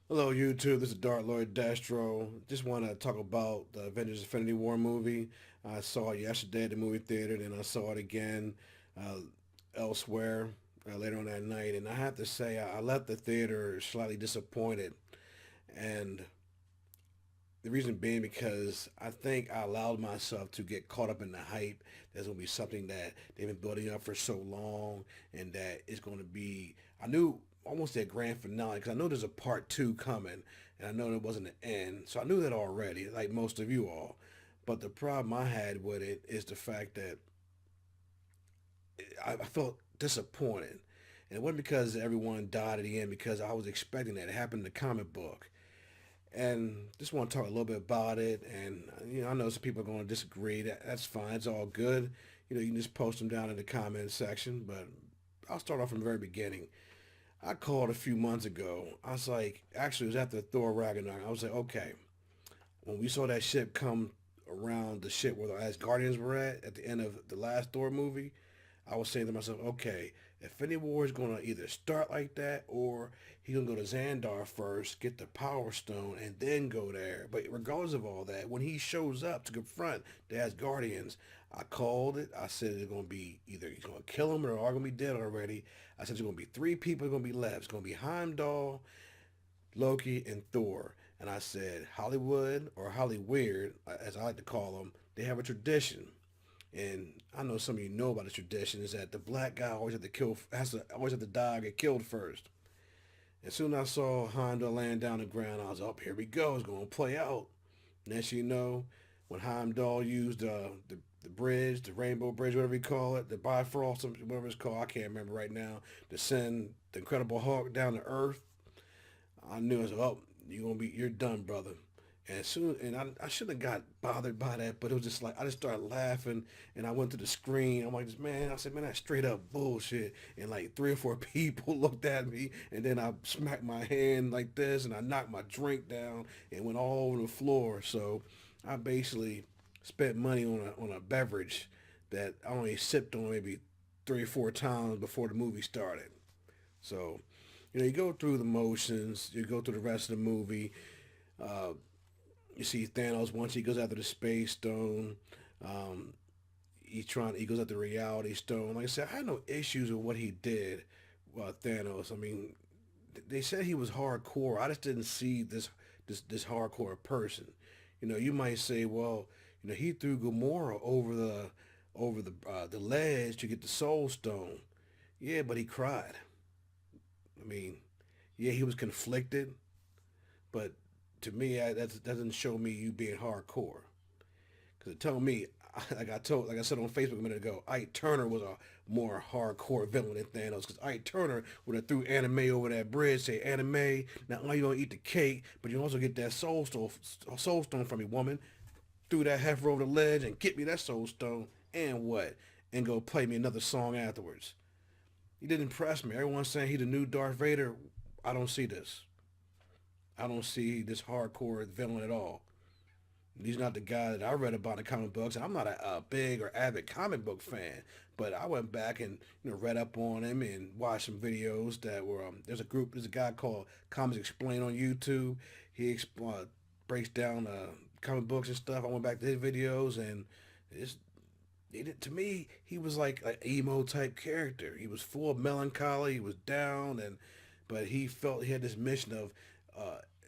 Hello, YouTube. This is Dark Lord Destro. Just want to talk about the Avengers Infinity War movie. I saw it yesterday at the movie theater, then I saw it again uh, elsewhere later on that night. And I have to say, I left the theater slightly disappointed. And the reason being because I think I allowed myself to get caught up in the hype. There's going to be something that they've been building up for so long, and that it's going to be. I knew almost that grand finale because I know there's a part two coming, and I know there wasn't an end, so I knew that already, like most of you all. But the problem I had with it is the fact that I felt disappointed. And it wasn't because everyone died at the end, because I was expecting that. It happened in the comic book. And just want to talk a little bit about it. And I know some people are going to disagree. That's fine. It's all good. You can just post them down in the comment section. But I'll start off from the very beginning. I called a few months ago. I was like, actually, it was after Thor Ragnarok. I was like, okay, when we saw that ship come around the ship where the Asgardians were at the end of the last Thor movie, I was saying to myself, okay, Infinity War is going to either start like that, or he's going to go to Xandar first, get the Power Stone, and then go there. But regardless of all that, when he shows up to confront the Asgardians, I called it. I said it's going to be either he's going to kill him or they're all going to be dead already. I said there's going to be three people going to be left. It's going to be Heimdall, Loki, and Thor. And I said Hollywood, or Hollyweird, as I like to call them, they have a tradition, and I know some of you know about the tradition, is that the black guy always have to always have to die or get killed first. As soon as I saw Honda land down the ground, I was up. Here we go. It's going to play out. Next you know, when Heimdall used the bridge, the Rainbow Bridge, whatever you call it, the Bifrost, whatever it's called, I can't remember right now, to send the Incredible Hulk down to Earth, I knew I was oh, you're done, brother. And soon, and I shouldn't have got bothered by that, but it was just like I just started laughing, and I went to the screen. I'm like, man, I said, man, that's straight up bullshit. And like three or four people looked at me, and then I smacked my hand like this, and I knocked my drink down and went all over the floor. So I basically spent money on a beverage that I only sipped on maybe 3 or 4 times before the movie started. So you go through the motions, you go through the rest of the movie. Uh, you see Thanos once he goes after the space stone. Um, he goes after the reality stone. Like I said, I had no issues with what he did. Thanos. I mean, they said he was hardcore. I just didn't see this hardcore person. You might say, well, he threw Gamora over the ledge to get the Soul Stone. Yeah, but he cried. I mean, yeah, he was conflicted, but to me, that doesn't show me you being hardcore. Because it told me, like I said on Facebook a minute ago, Ike Turner was a more hardcore villain than Thanos. Because Ike Turner would have threw Anime over that bridge, say, Anime, not only you gonna eat the cake, but you also get that soul stone from me, woman. Threw that heifer over the ledge and get me that soul stone, and what? And go play me another song afterwards. He didn't impress me. Everyone's saying he the new Darth Vader. I don't see this. I don't see this hardcore villain at all. He's not the guy that I read about in the comic books. I'm not a big or avid comic book fan, but I went back and read up on him and watched some videos that were. There's a guy called Comics Explain on YouTube. He breaks down comic books and stuff. I went back to his videos, and it's to me, he was like an emo type character. He was full of melancholy. He was down, but he felt he had this mission of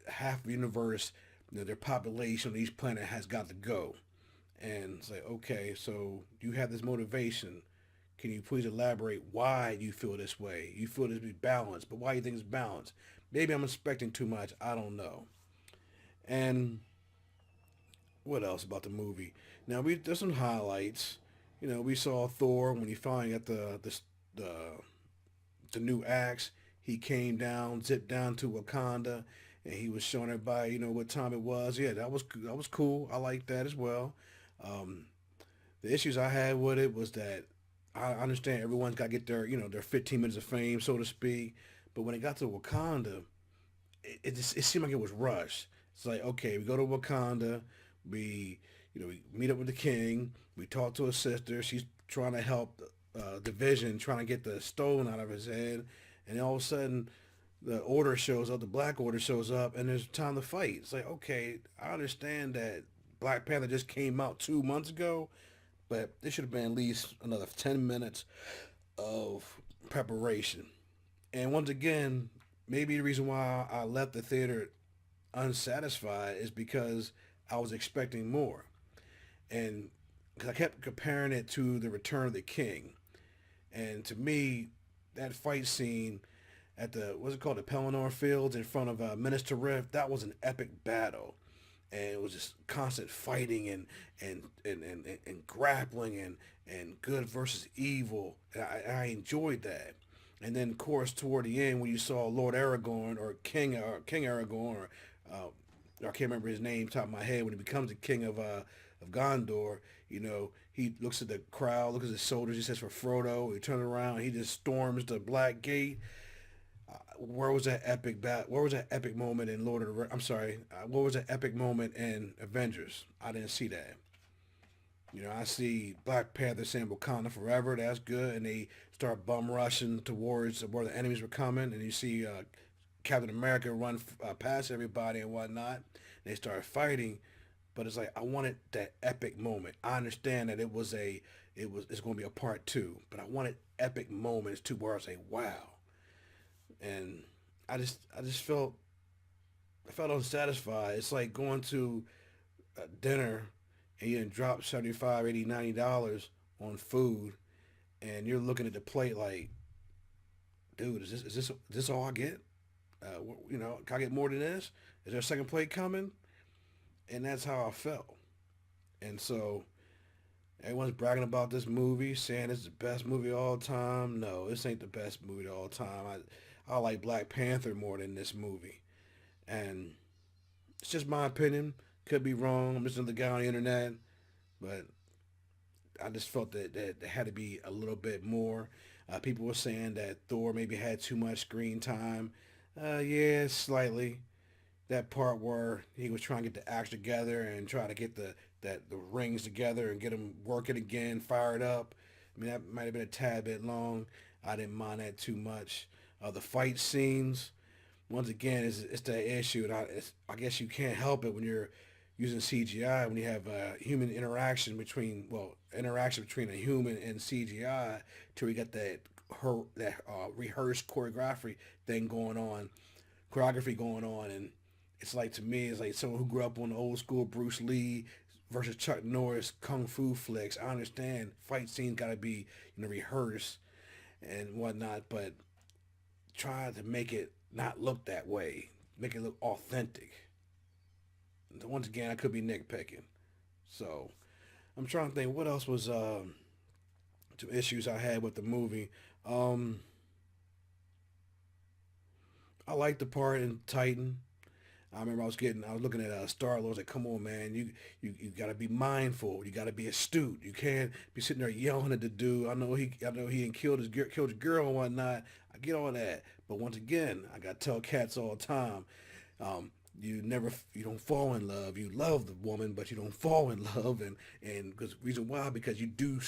half the universe, their population on each planet has got to go. And it's like, okay, so you have this motivation. Can you please elaborate why you feel this way? You feel this be balanced, but why you think it's balanced? Maybe I'm expecting too much. I don't know. And what else about the movie? Now there's some highlights. We saw Thor when he finally got the the new axe. He came down, zipped down to Wakanda, and he was showing everybody, what time it was. Yeah, that was cool. I like that as well. Um, the issues I had with it was that I understand everyone's got to get their 15 minutes of fame, so to speak. But when it got to Wakanda, it seemed like it was rushed. It's like, okay, we go to Wakanda, we we meet up with the king, we talk to his sister. She's trying to help the Vision, trying to get the stone out of his head, and all of a sudden, the order shows up, the Black Order shows up, and there's time to fight. It's like, okay, I understand that Black Panther just came out 2 months ago, but there should have been at least another 10 minutes of preparation. And once again, maybe the reason why I left the theater unsatisfied is because I was expecting more, and because I kept comparing it to the Return of the King, and to me, that fight scene at the what's it called, the Pelennor Fields in front of Minister Rift, that was an epic battle, and it was just constant fighting and grappling and good versus evil. And I enjoyed that. And then, of course, toward the end, when you saw Lord Aragorn or King Aragorn, or I can't remember his name top of my head, when he becomes the king of Gondor, he looks at the crowd, looks at his soldiers, he says for Frodo, he turns around, he just storms the Black Gate. Where was that epic Where was that epic moment in Lord of the? I'm sorry. What was that epic moment in Avengers? I didn't see that. I see Black Panther saying Wakanda forever. That's good, and they start bum rushing towards where the enemies were coming, and you see Captain America run past everybody and whatnot. They start fighting, but it's like I wanted that epic moment. I understand that it's going to be a part two, but I wanted epic moments too, where I say wow, and I just felt unsatisfied. It's like going to a dinner and you didn't drop 75, 80, $90 on food, and you're looking at the plate like, dude, is this all I get? Can I get more than this? Is there a second plate coming? And that's how I felt. And so everyone's bragging about this movie, saying it's the best movie of all time. No, this ain't the best movie of all time. I like Black Panther more than this movie, and it's just my opinion. Could be wrong. I'm just another guy on the internet, but I just felt that there had to be a little bit more. People were saying that Thor maybe had too much screen time. Yeah, slightly. That part where he was trying to get the acts together and try to get the rings together and get them working again, fired up. I mean, that might have been a tad bit long. I didn't mind that too much. The fight scenes, once again, it's that issue. And I guess you can't help it when you're using CGI, when you have human interaction between a human and CGI, till we got that rehearsed choreography going on, and it's like, to me, it's like someone who grew up on the old school Bruce Lee versus Chuck Norris kung fu flicks. I understand fight scenes got to be rehearsed and whatnot, but try to make it not look that way, make it look authentic. Once again, I could be nitpicking. So I'm trying to think what else was two issues I had with the movie. Um, I liked the part in Titan. I remember I was looking at Star Lord. I was like, come on, man, you got to be mindful. You got to be astute. You can't be sitting there yelling at the dude. I know he killed his girl and whatnot. I get all that, but once again, I got to tell cats all the time. You don't fall in love. You love the woman, but you don't fall in love, and because reason why, because you do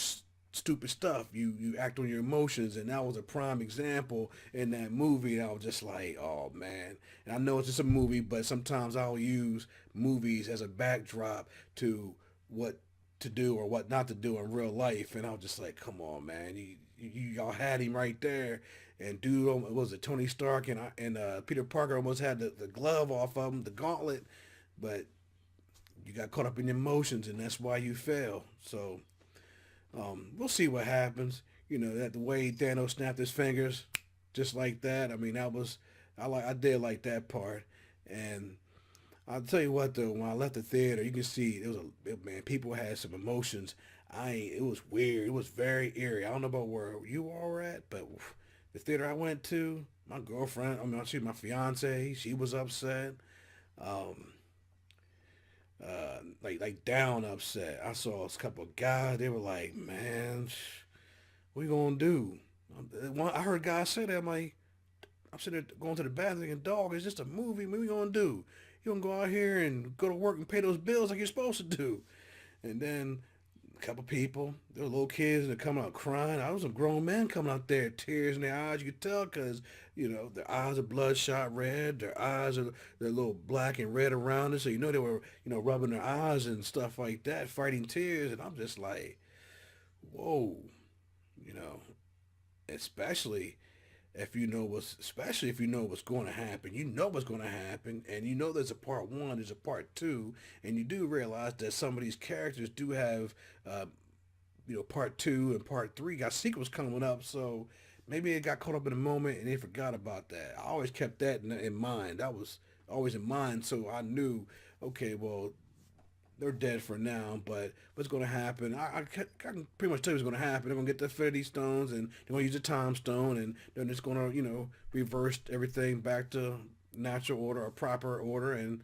stupid stuff. You act on your emotions, and that was a prime example in that movie. And I was just like, oh man. And I know it's just a movie, but sometimes I'll use movies as a backdrop to what to do or what not to do in real life. And I was just like, come on, man. Y'all had him right there. And dude, was it Tony Stark and Peter Parker almost had the glove off of him, the gauntlet, but you got caught up in emotions, and that's why you fell. So we'll see what happens. That the way Thanos snapped his fingers, just like that. I mean, I did like that part, and I'll tell you what though, when I left the theater, you can see man, people had some emotions. It was weird. It was very eerie. I don't know about where you all were at, but the theater I went to, my girlfriend, she's my fiance, she was upset. Um, like down upset. I saw a couple of guys. They were like, "Man, what you gonna do?" I heard guys say that. I'm sitting there going to the bathroom thinking, "Dog, it's just a movie. What we gonna do? You gonna go out here and go to work and pay those bills like you're supposed to do?" And then a couple people. There were little kids that coming out crying. I was some grown men coming out there, tears in their eyes. You could tell because their eyes are bloodshot red. Their eyes are they're a little black and red around it, so they were rubbing their eyes and stuff like that, fighting tears. And I'm just like, whoa, you know, especially especially if you know what's going to happen. You know what's going to happen, and there's a part one, there's a part two, and you do realize that some of these characters do have, uh, part two and part three got sequels coming up. So maybe it got caught up in the moment and they forgot about that. I always kept that in mind. That was always in mind, so I knew, okay, well, they're dead for now, but what's going to happen? I can pretty much tell you what's going to happen. They're going to get the Infinity Stones, and they're going to use the Time Stone, and then it's going to, reverse everything back to natural order or proper order, and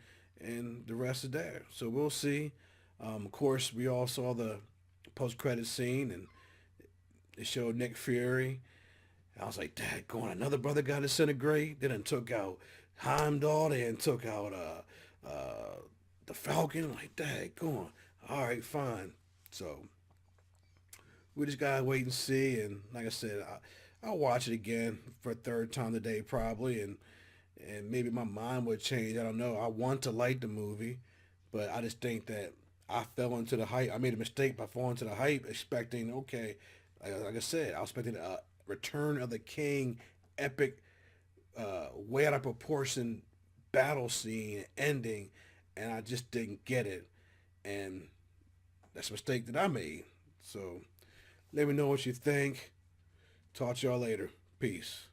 the rest is there. So we'll see. Of course, we all saw the post-credit scene, and they showed Nick Fury. I was like, Dad, going another brother got disintegrate. They done took out Heimdall. They done took out the Falcon. I'm like, Dad, go on. All right, fine. So we just gotta wait and see. And like I said, I'll watch it again for a third time today probably, and maybe my mind would change. I don't know. I want to like the movie, but I just think that I fell into the hype. I made a mistake by falling into the hype, expecting okay, like I said, I was expecting a Return of the King epic, way out of proportion battle scene ending, and I just didn't get it, and that's a mistake that I made. So let me know what you think. Talk to y'all later. Peace.